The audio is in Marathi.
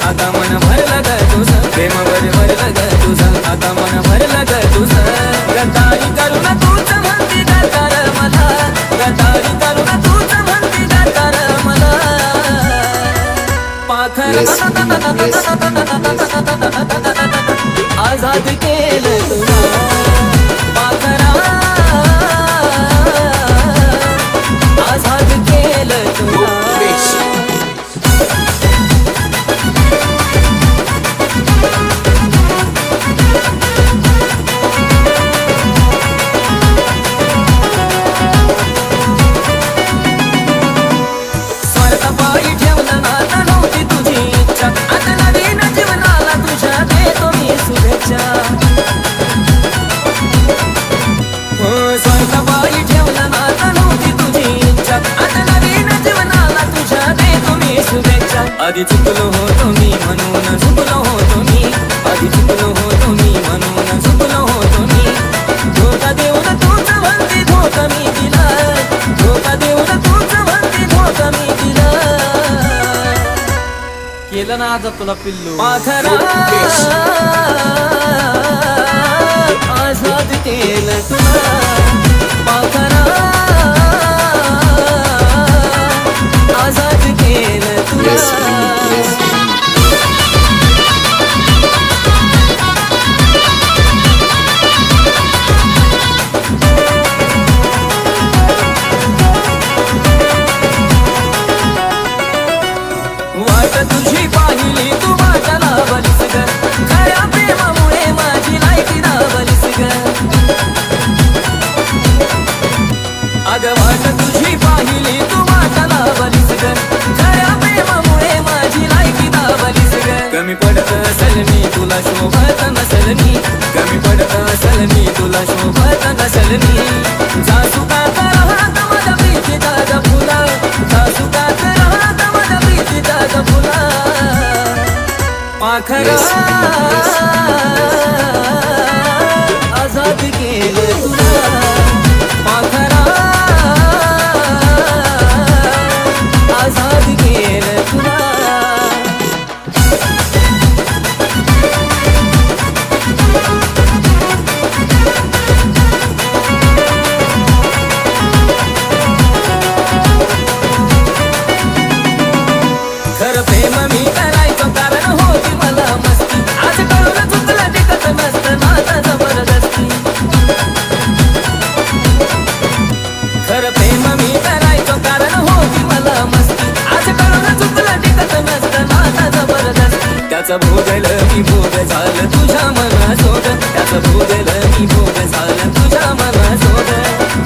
आता मन भरलं ग तुझं प्रेमावर भरलं ग तुझं आता मन भरलं ग तुझं गद्दारी करून तूच म्हणती गद्दार मला गद्दारी करून तूच म्हणती गद्दार मला पाखर आजाद केलं तुला पाखरा आजाद केलं तुला स्वतःबाई ठेवलं नातं नव्हती तुझी इच्छा आता नवीन जीवनाला तुझ्या देतो मी शुभेच्छा आधी चुकलो होतो मी म्हणून झुकलो होतो मी आधी चुकलो होतो मी म्हणून झुकलो होतो मी धोका देऊन तूच म्हणती धोका मी दिला धोका देऊन तूच म्हणती धोका मी दिला केलं ना आज तुला पिल्लू पाखरा आजाद केलं तुला पाखरा आजाद केलं तुला वाट तुझी पाहिली तू माझ्या लावलीस ग खऱ्या प्रेमामुळे माझी लायकी दावलीस ग अगं वाट तुझी पाहिली तू माझ्या लावलीस ग खऱ्या प्रेमामुळे माझी लायकी दावलीस ग कमी पडत असेल मी तुला शोभत नसेल मी कमी पडत असेल मी तुला शोभत नसेल मी जा सुखात राहत माझ्या प्रीतीचा ग फुला जा सुखात राहत माझ्या प्रीतीचा ग फुला पाखरा आजाद केलं तुला पाखरा आजाद केलं तुला खरं प्रेम मी करायचो कारण होती मला मस्ती आज कळून चुकलं टिकत नसतं नातं जबरदस्ती खरं प्रेम मी करायचो कारण होती मला मस्ती आज कळून चुकलं टिकत नसतं नातं जबरदस्ती त्याचं भोगलं मी भोग झालं तुझ्या मनासोबत त्याचं भोगलं मी भोग झालं तुझ्या मनासोबत